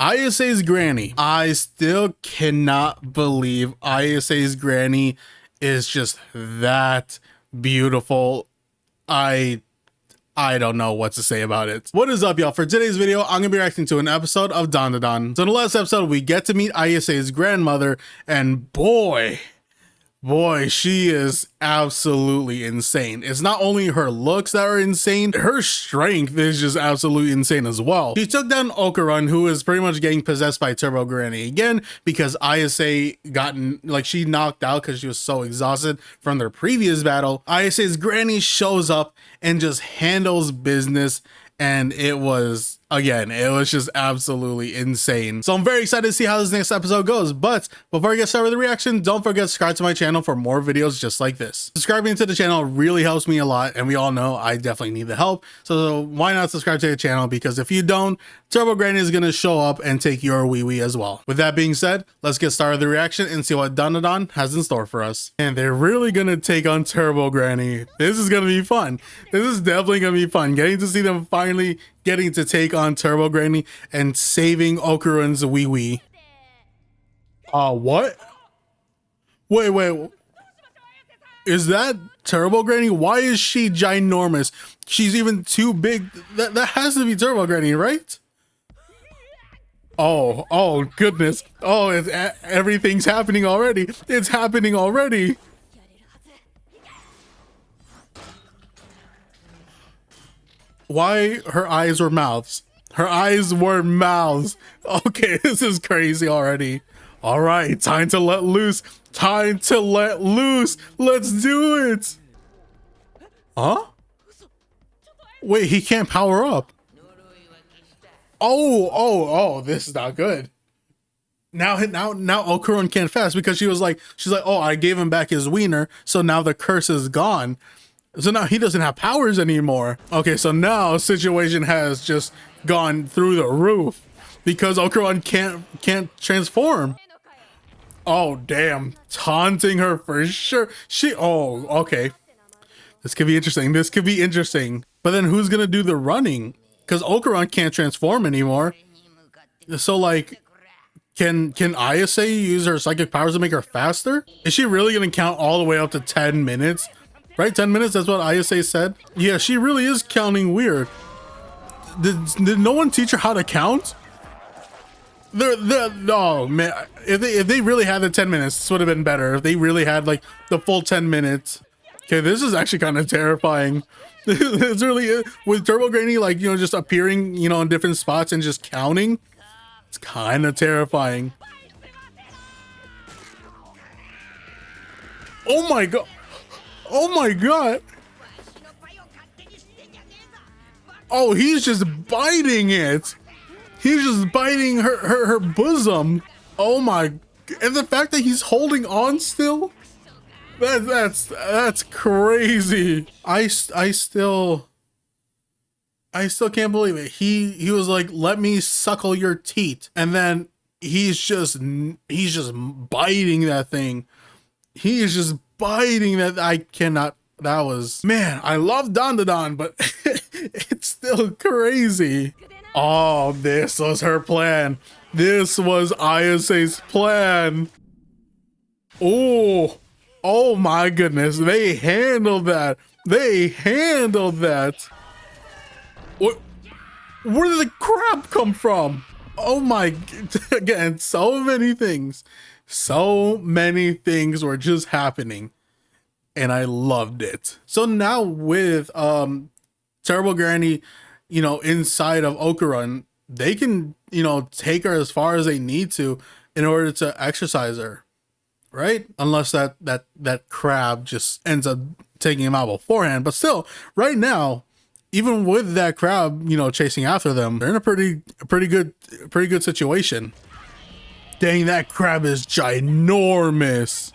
ISA's granny. I still cannot believe ISA's granny is just that beautiful. I don't know what to say about it. What is up, y'all? For today's video, I'm gonna be reacting to an episode of DanDaDan. So in the last episode, we get to meet ISA's grandmother, and boy, she is absolutely insane. It's not only her looks that are insane, her strength is just absolutely insane as well. She took down OKARUN, who is pretty much getting possessed by Turbo Granny again because ISA she knocked out because she was so exhausted from their previous battle. ISA's granny shows up and just handles business, and it was just absolutely insane. So I'm very excited to see how this next episode goes. But before I get started with the reaction, don't forget to subscribe to my channel for more videos just like this. Subscribing to the channel really helps me a lot, and we all know I definitely need the help. So why not subscribe to the channel? Because if you don't, Turbo Granny is going to show up and take your wee as well. With that being said, let's get started with the reaction and see what DanDaDan has in store for us. And they're really going to take on Turbo Granny. This is going to be fun. This is definitely going to be fun. Getting to see them finally getting to take on Turbo Granny and saving OKARUN'S wee. What? Wait. Is that Turbo Granny? Why is she ginormous? She's even too big. That has to be Turbo Granny, right? Oh goodness. Oh, everything's happening already. It's happening already. Why her eyes were mouths? Her eyes were mouths. Okay, this is crazy already. All right, time to let loose. Time to let loose. Let's do it. Huh? Wait, he can't power up. Oh, this is not good. Now OKARUN can't fast because she's like, oh, I gave him back his wiener, so now the curse is gone. So now he doesn't have powers anymore. Okay, so now situation has just gone through the roof because OKARUN can't transform. Oh damn, taunting her for sure. Okay. This could be interesting. But then who's gonna do the running? Because OKARUN can't transform anymore. So like, can ISA use her psychic powers to make her faster? Is she really gonna count all the way up to 10 minutes? Right, 10 minutes, that's what ISA said. Yeah, she really is counting weird. Did no one teach her how to count? Oh man, if they really had the 10 minutes, this would have been better. If they really had like the full 10 minutes. Okay, this is actually kind of terrifying. It's really, with Turbo Granny, like, just appearing, in different spots and just counting. It's kind of terrifying. Oh my god. Oh my god. Oh, he's just biting it. He's just biting her bosom. Oh my, and the fact that he's holding on still, that's crazy. I still can't believe it. He was like, let me suckle your teat, and then he's just biting that thing. He is just biting that. I cannot. That was, man, I love DanDaDan, but it's still crazy. Oh, this was her plan. This was ISA's plan. Oh my goodness, they handled that. Where did the crab come from? Oh my, again, so many things were just happening, and I loved it. So now with Turbo Granny, inside of OKARUN, they can, take her as far as they need to in order to exercise her, right? Unless that crab just ends up taking him out beforehand. But still, right now, even with that crab, chasing after them, they're in a pretty good situation. Dang, that crab is ginormous.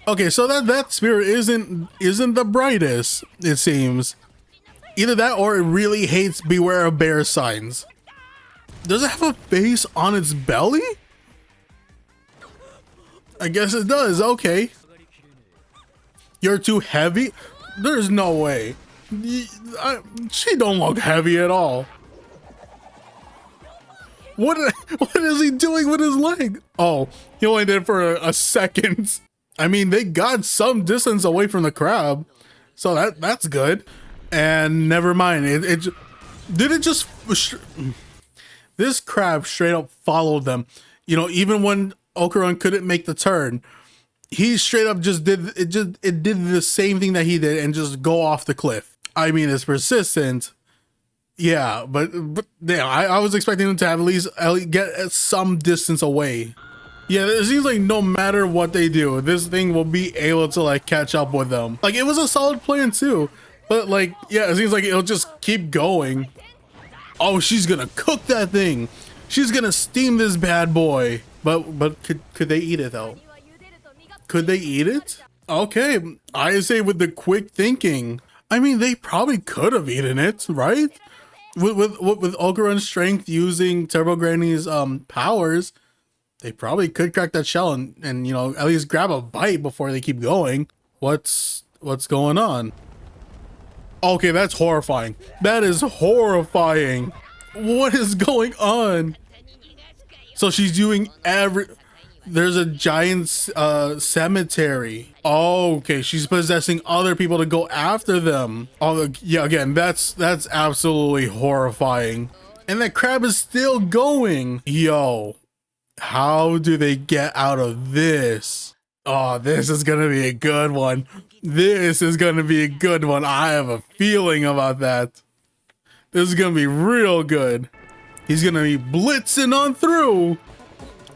Okay, so that spirit isn't the brightest, it seems. Either that or it really hates beware of bear signs. Does it have a face on its belly? I guess it does. Okay. You're too heavy? There's no way. She don't look heavy at all. What what is he doing with his leg? Oh, he only did it for a second. I mean, they got some distance away from the crab, so that's good. And never mind. This crab straight up followed them. You know, even when OKARUN couldn't make the turn, he straight up just did it did the same thing that he did and just go off the cliff. I mean, it's persistent. Yeah, but yeah, I was expecting him to have at least get some distance away. Yeah, it seems like no matter what they do, this thing will be able to like catch up with them. Like, it was a solid plan too, but like, yeah, it seems like it'll just keep going. Oh, she's gonna cook that thing. She's gonna steam this bad boy. But could they eat it though? Could they eat it? Okay, I say with the quick thinking, I mean, they probably could have eaten it, right? With OKARUN'S strength using Turbo Granny's powers, they probably could crack that shell and you know, at least grab a bite before they keep going. What's going on? Okay, that's horrifying. That is horrifying. What is going on? So she's doing there's a giant cemetery. Oh, okay, she's possessing other people to go after them. Oh, yeah, again, that's absolutely horrifying. And that crab is still going. Yo, how do they get out of this? Oh, this is gonna be a good one. This is gonna be a good one. I have a feeling about that. This is gonna be real good. He's gonna be blitzing on through.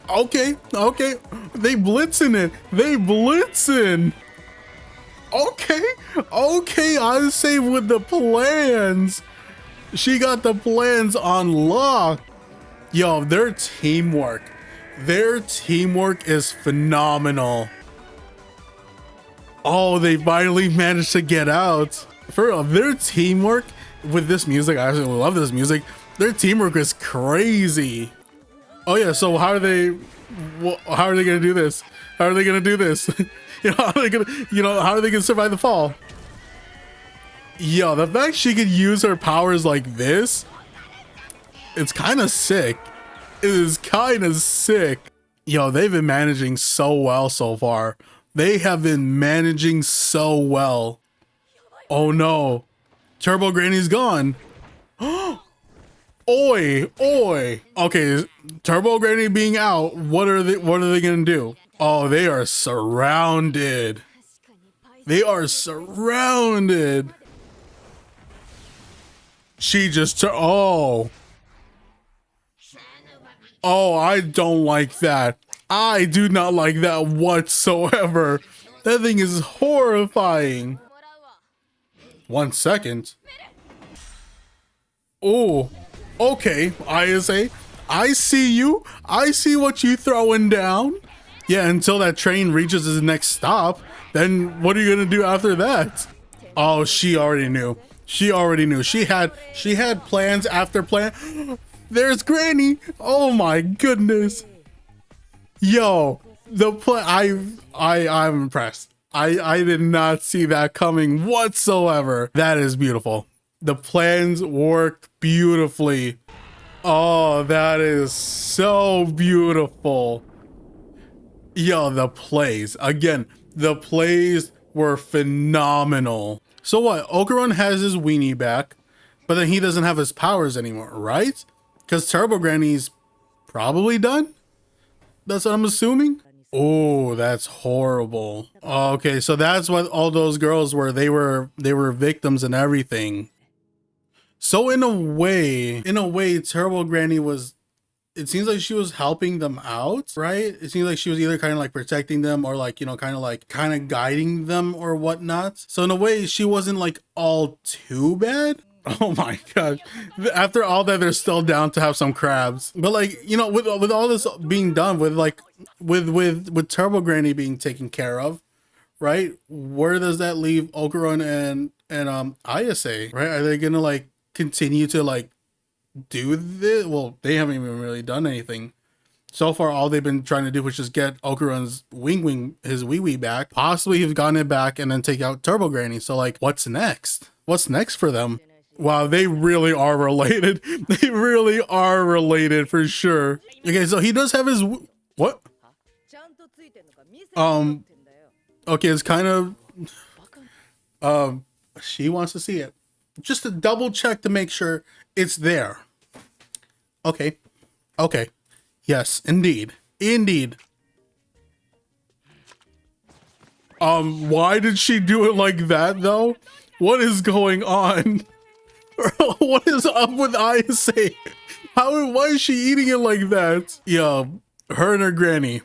Okay, okay. They blitzing it. They blitzing. Okay, okay. I say with the plans. She got the plans on lock. Yo, their teamwork. Their teamwork is phenomenal. Oh, they finally managed to get out. For real, their teamwork with this music, I absolutely love this music. Their teamwork is crazy. Oh yeah, so how are they gonna do this? How are they gonna do this? How are they gonna survive the fall? Yo, the fact she could use her powers like this, it's kind of sick. It is kind of sick. Yo, they've been managing so well so far. They have been managing so well. Oh no, Turbo Granny's gone. Oi, oi. Okay, Turbo Granny being out, what are they gonna do? Oh, they are surrounded. They are surrounded. She just oh, I don't like that. I do not like that whatsoever. That thing is horrifying. 1 second. Oh, okay, ISA. I see you. I see what you throwing down. Yeah, until that train reaches its next stop. Then what are you gonna do after that? Oh, she already knew. She already knew. She had plans after plan. There's Granny. Oh my goodness. Yo, the I'm impressed. I did not see that coming whatsoever. That is beautiful. The plans worked beautifully. Oh, that is so beautiful. Yo, the plays. Again, the plays were phenomenal. So what? OKARUN has his weenie back, but then he doesn't have his powers anymore, right? Because Turbo Granny's probably done? That's what I'm assuming? Oh, that's horrible. Okay, so that's what all those girls were. They were victims and everything. So in a way, Turbo Granny was, it seems like she was helping them out, right? It seems like she was either kind of like protecting them or like, you know, kind of guiding them or whatnot. So in a way, she wasn't like all too bad. Oh my god. After all that, they're still down to have some crabs. But like, you know, with all this being done, with like, with Turbo Granny being taken care of, right? Where does that leave OKARUN and ISA, right? Are they gonna like continue to like do this? Well, they haven't even really done anything so far. All they've been trying to do was just get OKARUN'S his wee back, possibly have gotten it back, and then take out Turbo Granny. So like, what's next? What's next for them? Wow, they really are related. They really are related for sure. Okay, so he does have his what? Okay, it's kind of she wants to see it. Just to double check to make sure it's there. Okay. Okay. Yes, indeed. Indeed. Why did she do it like that though? What is going on? What is up with Isa? Why is she eating it like that? Yo, her and her granny.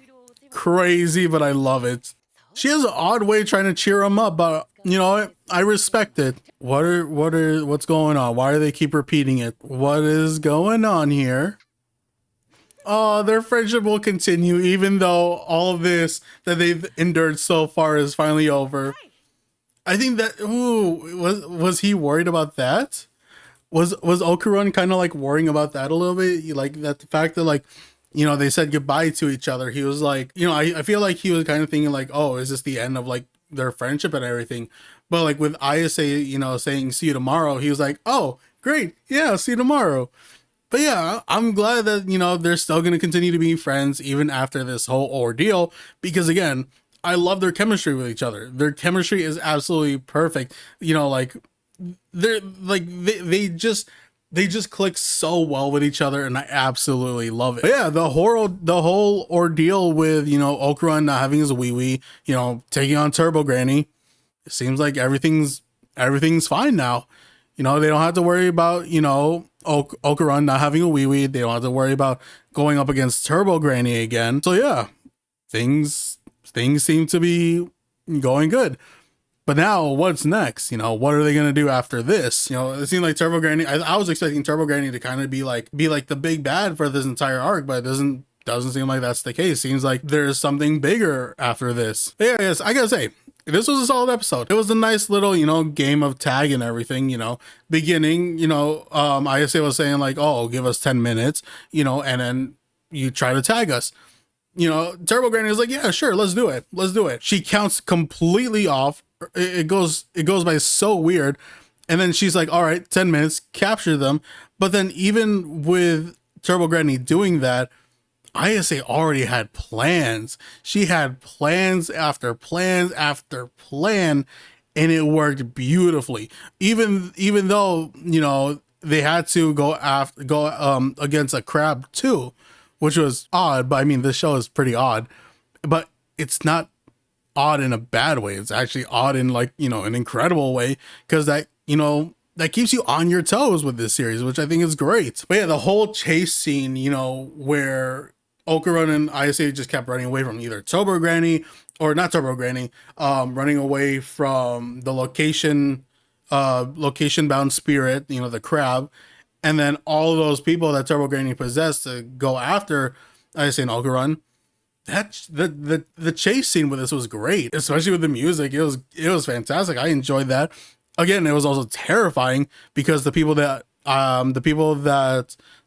Crazy, but I love it. She has an odd way trying to cheer him up, but you know, I respect it. What's going on? Why do they keep repeating it? What is going on here? Oh, their friendship will continue even though all of this that they've endured so far is finally over. I think that was he worried about that? Was Okarun kind of like worrying about that a little bit? Like that the fact that like, you know, they said goodbye to each other. He was like, you know, I feel like he was kind of thinking like, oh, is this the end of like their friendship and everything? But like with Isa, you know, saying see you tomorrow, he was like, oh, great. Yeah, see you tomorrow. But yeah, I'm glad that, you know, they're still going to continue to be friends even after this whole ordeal. Because again, I love their chemistry with each other. Their chemistry is absolutely perfect. You know, like they're like they just click so well with each other, and I absolutely love it. But yeah, the whole ordeal with, you know, Okarun not having his wee, you know, taking on Turbo Granny. It seems like everything's fine now. You know, they don't have to worry about, you know, Okarun not having a wee. They don't have to worry about going up against Turbo Granny again. So yeah, things seem to be going good. But now, what's next? You know, what are they gonna do after this? You know, it seemed like Turbo Granny. I was expecting Turbo Granny to kind of be like the big bad for this entire arc, but it doesn't seem like that's the case. Seems like there's something bigger after this. But yeah, yes, I gotta say, this was a solid episode. It was a nice little, you know, game of tag and everything, you know. Beginning, you know, Isa was saying like, oh, give us 10 minutes, you know, and then you try to tag us. You know, Turbo Granny is like, yeah, sure, let's do it. Let's do it. She counts completely off. It goes by so weird. And then she's like, all right, 10 minutes, capture them. But then even with Turbo Granny doing that, Isa already had plans. She had plans after plans after plan, and it worked beautifully. Even though, you know, they had to go against a crab too, which was odd. But I mean, this show is pretty odd, but it's not odd in a bad way. It's actually odd in like, you know, an incredible way, because that, you know, that keeps you on your toes with this series, which I think is great. But yeah, the whole chase scene, you know, where Okarun and Isa just kept running away from either Turbo Granny or not Turbo Granny, running away from the location bound spirit, you know, the crab, and then all of those people that Turbo Granny possessed to go after Isa and Okarun. That the chase scene with this was great, especially with the music. It was fantastic. I enjoyed that. Again, it was also terrifying because the people that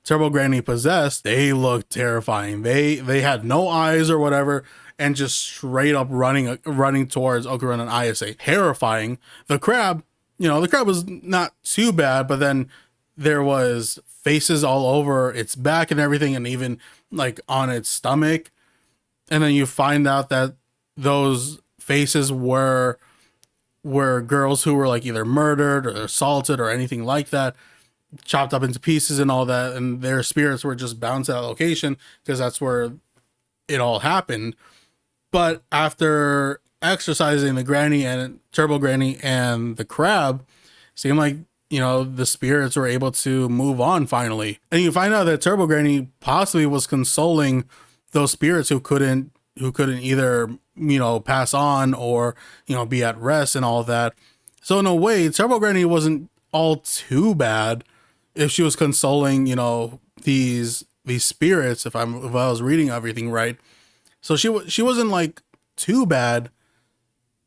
Turbo Granny possessed, they looked terrifying. They had no eyes or whatever, and just straight up running towards Okarun and Isa. Terrifying. The crab, you know, the crab was not too bad, but then there was faces all over its back and everything, and even like on its stomach. And then you find out that those faces were girls who were like either murdered or assaulted or anything like that, chopped up into pieces and all that, and their spirits were just bound to that location because that's where it all happened. But after exercising the Granny and Turbo Granny and the crab, seemed like, you know, the spirits were able to move on finally. And you find out that Turbo Granny possibly was consoling those spirits who couldn't either, you know, pass on or, you know, be at rest and all that. So in a way, Turbo Granny wasn't all too bad if she was consoling, you know, these spirits, if I was reading everything right. So she wasn't like too bad,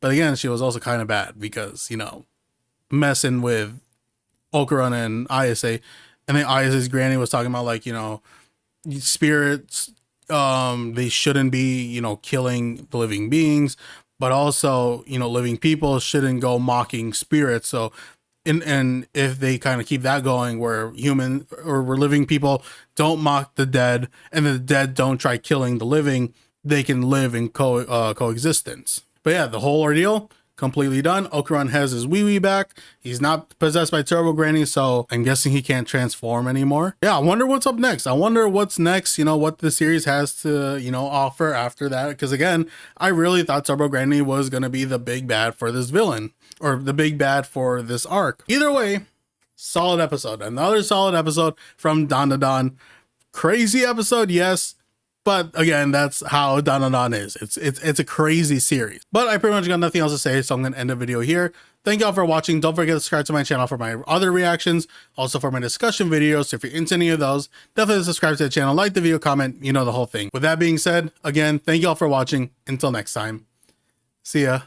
but again, she was also kind of bad because, you know, messing with Okarun and Isa, and then Isa's granny was talking about like, you know, spirits, they shouldn't be, you know, killing the living beings, but also, you know, living people shouldn't go mocking spirits. So and if they kind of keep that going, where human or we're living people don't mock the dead, and the dead don't try killing the living, they can live in coexistence. But yeah, the whole ordeal completely done. OKARUN has his wee back. He's not possessed by Turbo Granny, so I'm guessing he can't transform anymore. Yeah, I wonder what's up next. I wonder what's next, you know, what the series has to, you know, offer after that. Because again, I really thought Turbo Granny was going to be the big bad for this villain, or the big bad for this arc. Either way, solid episode. Another solid episode from DanDaDan. Crazy episode, yes. But again, that's how DanDaDan is. It's a crazy series. But I pretty much got nothing else to say, so I'm going to end the video here. Thank y'all for watching. Don't forget to subscribe to my channel for my other reactions, also for my discussion videos. So if you're into any of those, definitely subscribe to the channel, like the video, comment, you know the whole thing. With that being said, again, thank y'all for watching. Until next time, see ya.